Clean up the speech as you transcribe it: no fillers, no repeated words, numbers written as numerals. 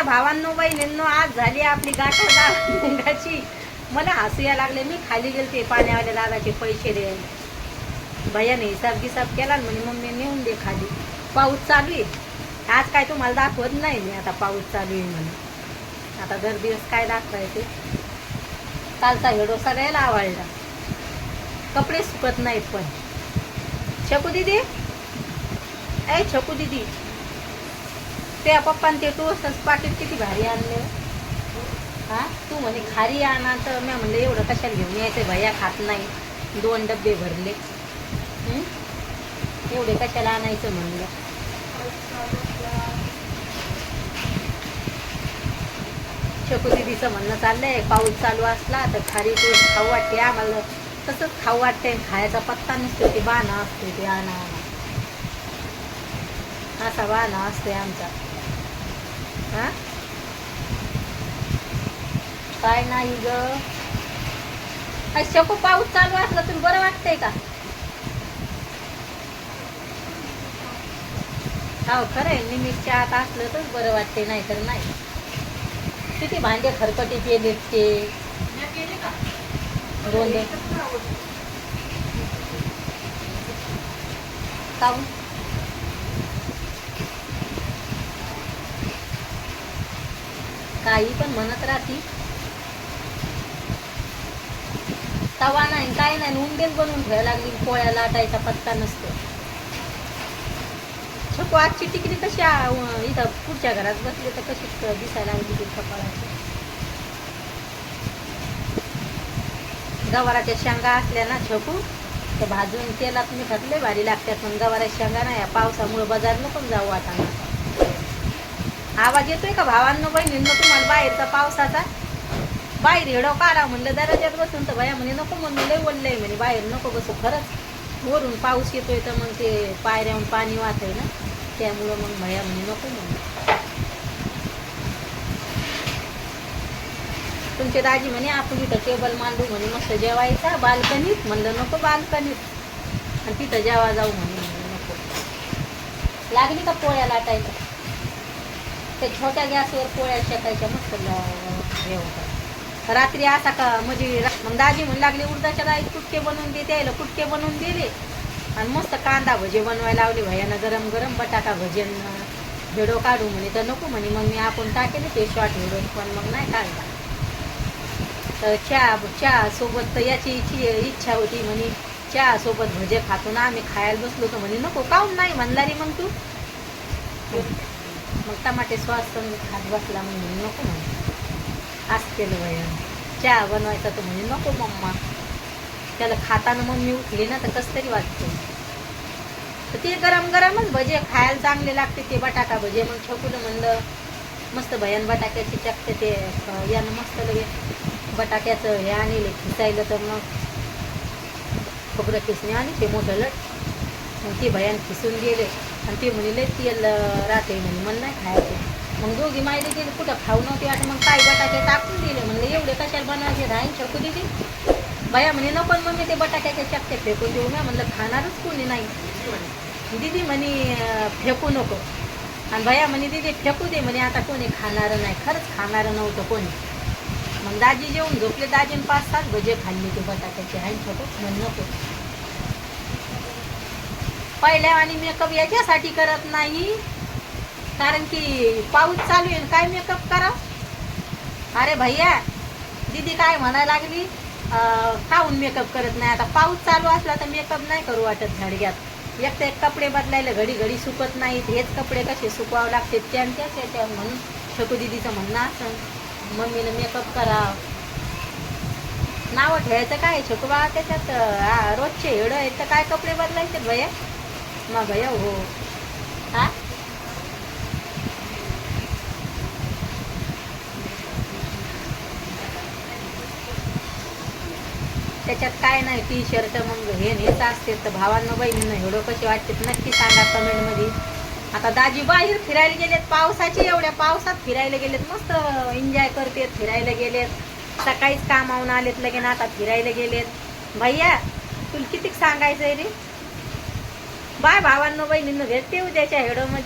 भावांनो बहिणींनो, आज झाली आपली गाठी. मला हसू या लागले. मी खाली गेलते पाण्यावाल्या दादाचे पैसे द्यायला. भैयाने हिसाब गिसाब केला म्हणे मम्मी नेऊन दे खाली. पाऊस चालू आहे आज. काय तुम्हाला दाखवत नाही मी आता पाऊस चालू आहे म्हणून. आता दर दिवस काय दाखवायचे. कालचा व्हिडिओ सगळ्याला आवडला. कपडे सुकत नाहीत पण. छकू दिदी, ए छकू दिदी, त्या पप्पान ते टोस्टच पाकिट किती भारी आणले. हा तू म्हणे खारी आणा, तर मी म्हणलं एवढं कशाला घेऊन यायचं, भैया खात नाही. 2 डब्बे भरले. एवढे कशाला आणायचं म्हणलं. छकू दिदीचं म्हणणं चाललंय पाऊस चालू असला तर खारी टोस्ट खाऊ वाटते आम्हाला. तसंच खाऊ वाटते. खायचा पत्ता नसतो. ते बाणा असतो. ते आणा असा बाणा असतोय आमचा. हा काय नाही ग. शकू पाऊस चालू असला तुम्ही बरं वाटतंय का. हो खरंय. निमित्तच्या आत असलं तर बरं वाटते, नाही तर नाही. किती भांडे खरकटे केलेत ते. 2 काऊन काही पण म्हणत राहती. तवा नाही काय नाही. उंडेल बनवून ठेवायला लागली. पोळ्या लाटायचा पत्ता नसतो. छकू आजची टिकली कशी इथं पुढच्या घरात बसले तर कशी दिसायला लागली ती कपाळाची. गवाराच्या शेंगा असल्या ना छकू, तर भाजून तेलात मिठात लय भारी लागतात. पण गवाराच्या शेंगा नाही. पावसामुळे बाजारला पण जाऊ आता. आवाज येतोय का भावांनो बहिणींनो तुम्हाला बाहेरचा पावसाचा. बाहेर हेडो काढा म्हणलं दरवाज्यात बसून, तर भया म्हणे नको म्हणून लय बोललंय म्हणे बाहेर नको बसू. खरंच वरून पाऊस येतोय तर मग ते पायऱ्याहून पाणी वाहतंय ना, त्यामुळं मग भया म्हणे नको म्हणून. तुमचे दाजी म्हणे आपण तिथं टेबल मांडू म्हणे मस्त जेवायचा बाल्कनीत. म्हणलं नको बाल्कनीत, आणि तिथं जेवा जाऊ म्हणे नको. लागली का पोळ्या लाटायच्या. ते छोट्या गॅसवर पोळ्या शेकायच्या मस्त हे होतं. रात्री असा का म्हणजे मग दाजी म्हणू लागले उडदाच्या डाळीत कुटके बनवून दे. त्याला कुटके बनवून दिले आणि मस्त कांदा भजे बनवायला लावले भैयानं. गरम गरम बटाटा भजन व्हिडिओ काढू म्हणे, तर नको म्हणे. मग मी आपण टाकेले ते शॉर्ट व्हिडिओ, पण मग नाही काढला. तर चहा सोबत तर याची इच्छा होती म्हणे चहा सोबत भजे खातो ना आम्ही. खायला बसलो तर म्हणे नको. काहून नाही म्हणला रे मग तू. मग टमाटे सॉस खात बसला. मग म्हणे नको म्हणे. असं केलं भैयानं. चहा बनवायचा तर म्हणे नको मम्मा. त्याला खाताना मम्मी उठली ना तर कसं तरी वाटतं. तर ते गरम गरमच भजे खायला चांगले लागते ते बटाटा भजे. मग छकूला म्हणलं मस्त भयान बटाट्याची चकते ते यानं मस्त लगे बटाट्याचं हे आणले खिसायला. तर मग खोबरं खिसणे आणि ते मोठं लट. मग ते भयान खिसून गेले आणि ते म्हणे लय तेल राहते म्हणे मला नाही खायचं. मग दोघी मायले गेले कुठं खाऊ नव्हते वाटत. मग काय बटाटे टाकून दिले. म्हणलं एवढे कशाला बनवायचे राहीन छकू दिदी. भया म्हणे नको मम्मी ते बटाट्याचे चकते फेकून देऊ. मी म्हणलं खाणारच कोणी नाही. दिदी म्हणे फेकू नको. आणि भया म्हणे दिदी फेकू दे म्हणे आता कोणी खाणारं नाही. खरंच खाणारं नव्हतं कोणी. मग दाजी जेवून झोपले. दाजीने 5-7 भजे खाल्ले ते बटाट्याचे. आहे छोटं म्हण नको. पहिल्या आणि मेकअप याच्यासाठी करत नाही कारण की पाऊस चालू आहे. काय मेकअप करा. अरे भैया दीदी काय म्हणायला लागली काहून मेकअप करत नाही. आता पाऊस चालू असला तर मेकअप नाही करू वाटत झाडग्यात. एक तर एक कपडे बदलायला घडी घडी सुकत नाहीत. हेच कपडे कसे सुकवावं लागते त्याच्या म्हणून छकू दिदीचं म्हणणं असं मम्मीनं मेकअप करा. नावं ठेवायचं काय छकू बा त्याच्यात. रोजचे हेडं आहेत तर काय कपडे बदलायचे भैया. मग भैया हो हा त्याच्यात काय नाही. टी शर्ट मग हेच असते. तर भावांना बहिणींना व्हिडिओ कसे वाटते नक्की सांगा कमेंटमध्ये. आता दाजी बाहेर फिरायला गेलेत. पावसाचे एवढ्या पावसात फिरायला गेलेत. मस्त एन्जॉय करतेत. फिरायला गेलेत. सकाळीच कामावून आलेत लगेन आता फिरायला गेलेत. भैया तुला किती सांगायचंय रे. बाय भावांनो बहिणींना भेटते उद्याच्या व्हिडिओमध्ये.